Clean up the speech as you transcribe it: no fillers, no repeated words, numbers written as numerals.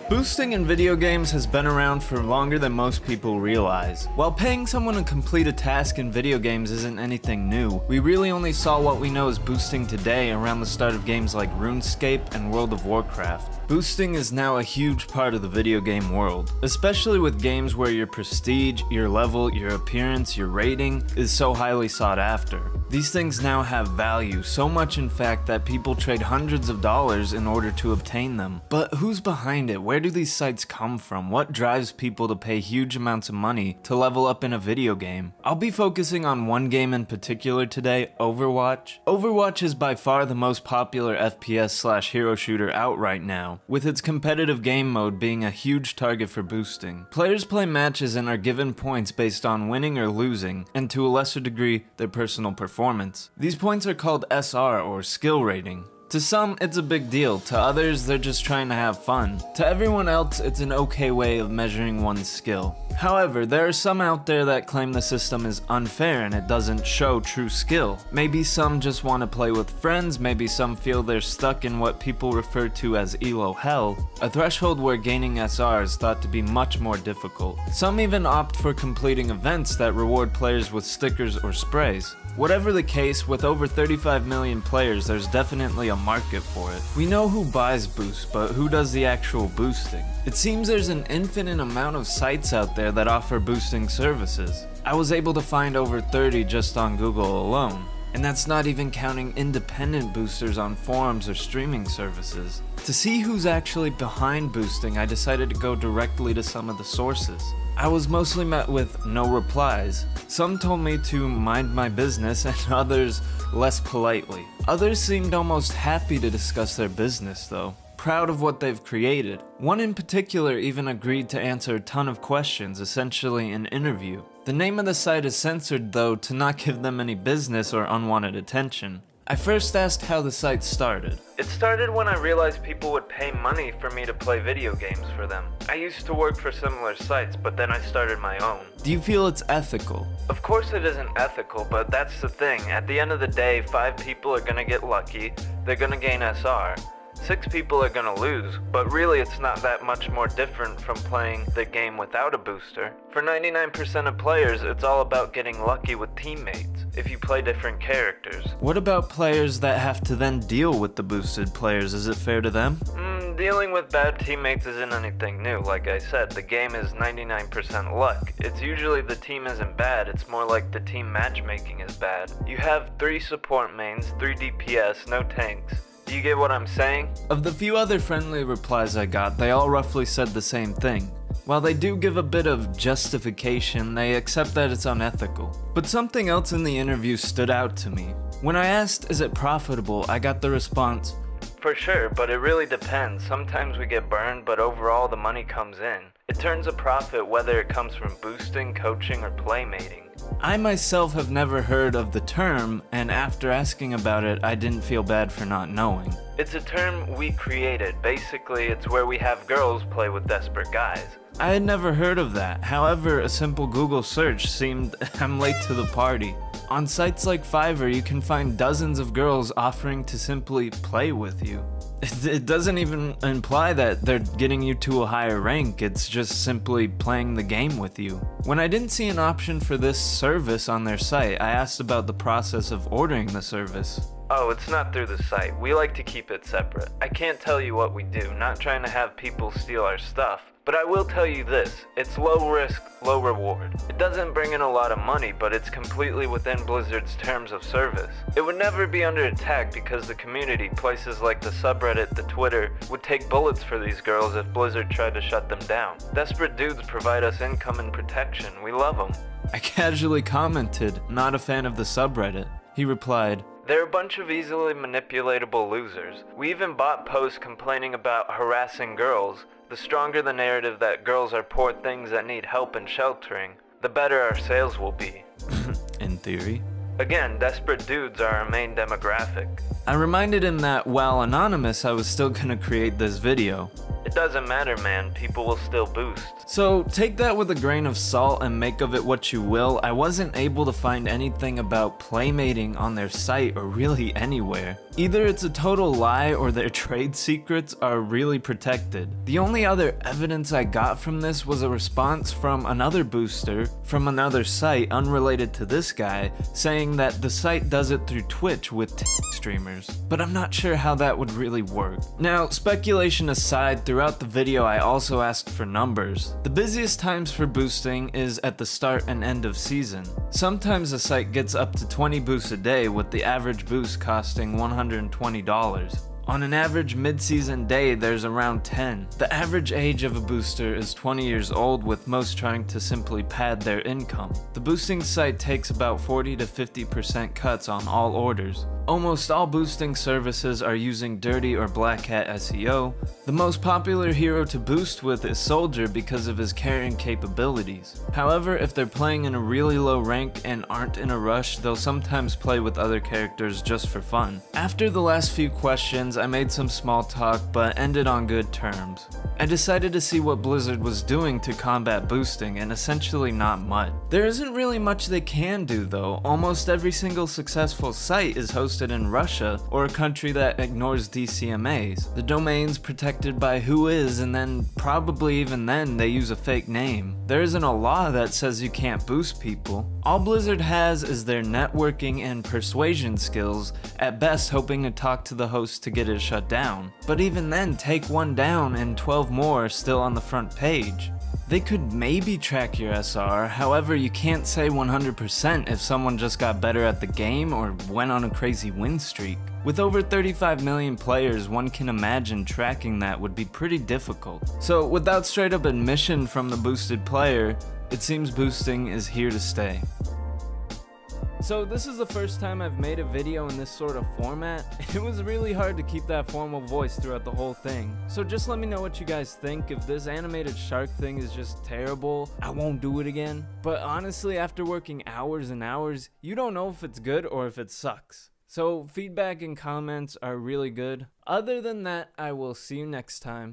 Boosting in video games has been around for longer than most people realize. While paying someone to complete a task in video games isn't anything new, we really only saw what we know as boosting today around the start of games like RuneScape and World of Warcraft. Boosting is now a huge part of the video game world, especially with games where your prestige, your level, your appearance, your rating is so highly sought after. These things now have value, so much in fact that people trade hundreds of dollars in order to obtain them. But who's behind it? Where do these sites come from? What drives people to pay huge amounts of money to level up in a video game? I'll be focusing on one game in particular today, Overwatch. Overwatch is by far the most popular FPS/hero shooter out right now, with its competitive game mode being a huge target for boosting. Players play matches and are given points based on winning or losing, and to a lesser degree, their personal performance. These points are called SR, or skill rating. To some, it's a big deal. To others, they're just trying to have fun. To everyone else, it's an okay way of measuring one's skill. However, there are some out there that claim the system is unfair and it doesn't show true skill. Maybe some just want to play with friends, maybe some feel they're stuck in what people refer to as ELO hell, a threshold where gaining SR is thought to be much more difficult. Some even opt for completing events that reward players with stickers or sprays. Whatever the case, with over 35 million players, there's definitely a market for it. We know who buys boosts, but who does the actual boosting? It seems there's an infinite amount of sites out there that offer boosting services. I was able to find over 30 just on Google alone. And that's not even counting independent boosters on forums or streaming services. To see who's actually behind boosting, I decided to go directly to some of the sources. I was mostly met with no replies. Some told me to mind my business and others less politely. Others seemed almost happy to discuss their business though, proud of what they've created. One in particular even agreed to answer a ton of questions, essentially an interview. The name of the site is censored though to not give them any business or unwanted attention. I first asked how the site started. It started when I realized people would pay money for me to play video games for them. I used to work for similar sites, but then I started my own. Do you feel it's ethical? Of course it isn't ethical, but that's the thing. At the end of the day, 5 people are gonna get lucky, they're gonna gain SR. 6 people are gonna lose, but really it's not that much more different from playing the game without a booster. For 99% of players, it's all about getting lucky with teammates, if you play different characters. What about players that have to then deal with the boosted players? Is it fair to them? Dealing with bad teammates isn't anything new. Like I said, the game is 99% luck. It's usually the team isn't bad, it's more like the team matchmaking is bad. You have 3 support mains, 3 DPS, no tanks. Do you get what I'm saying? Of the few other friendly replies I got, they all roughly said the same thing. While they do give a bit of justification, they accept that it's unethical. But something else in the interview stood out to me. When I asked, is it profitable, I got the response, for sure, but it really depends. Sometimes we get burned, but overall the money comes in. It turns a profit whether it comes from boosting, coaching, or playmating. I myself have never heard of the term, and after asking about it, I didn't feel bad for not knowing. It's a term we created. Basically, it's where we have girls play with desperate guys. I had never heard of that. However, a simple Google search seemed I'm late to the party. On sites like Fiverr, you can find dozens of girls offering to simply play with you. It doesn't even imply that they're getting you to a higher rank, it's just simply playing the game with you. When I didn't see an option for this service on their site, I asked about the process of ordering the service. Oh, it's not through the site. We like to keep it separate. I can't tell you what we do, not trying to have people steal our stuff. But I will tell you this, it's low risk, low reward. It doesn't bring in a lot of money, but it's completely within Blizzard's terms of service. It would never be under attack because the community, places like the subreddit, the Twitter, would take bullets for these girls if Blizzard tried to shut them down. Desperate dudes provide us income and protection. We love them. I casually commented, not a fan of the subreddit. He replied, they're a bunch of easily manipulatable losers. We even bought posts complaining about harassing girls. The stronger the narrative that girls are poor things that need help and sheltering, the better our sales will be. In theory. Again, desperate dudes are our main demographic. I reminded him that while anonymous, I was still gonna create this video. It doesn't matter, man, people will still boost. So take that with a grain of salt and make of it what you will. I wasn't able to find anything about playmating on their site or really anywhere. Either it's a total lie or their trade secrets are really protected. The only other evidence I got from this was a response from another booster from another site unrelated to this guy, saying that the site does it through Twitch with streamers, but I'm not sure how that would really work. Now, speculation aside, throughout the video I also asked for numbers. The busiest times for boosting is at the start and end of season. Sometimes a site gets up to 20 boosts a day, with the average boost costing $120. On an average mid-season day, there's around 10. The average age of a booster is 20 years old, with most trying to simply pad their income. The boosting site takes about 40 to 50% cuts on all orders. Almost all boosting services are using dirty or black hat SEO. The most popular hero to boost with is Soldier because of his carrying capabilities. However, if they're playing in a really low rank and aren't in a rush, they'll sometimes play with other characters just for fun. After the last few questions, I made some small talk but ended on good terms. I decided to see what Blizzard was doing to combat boosting, and essentially not much. There isn't really much they can do though. Almost every single successful site is hosted in Russia or a country that ignores DCMAs. The domain's protected by Whois, and then probably even then they use a fake name. There isn't a law that says you can't boost people. All Blizzard has is their networking and persuasion skills, at best hoping to talk to the host to get it shut down. But even then, take one down and 12 more are still on the front page. They could maybe track your SR, however you can't say 100% if someone just got better at the game or went on a crazy win streak. With over 35 million players, one can imagine tracking that would be pretty difficult. So without straight up admission from the boosted player, it seems boosting is here to stay. So this is the first time I've made a video in this sort of format. It was really hard to keep that formal voice throughout the whole thing. So just let me know what you guys think. If this animated shark thing is just terrible, I won't do it again. But honestly, after working hours and hours, you don't know if it's good or if it sucks. So feedback and comments are really good. Other than that, I will see you next time.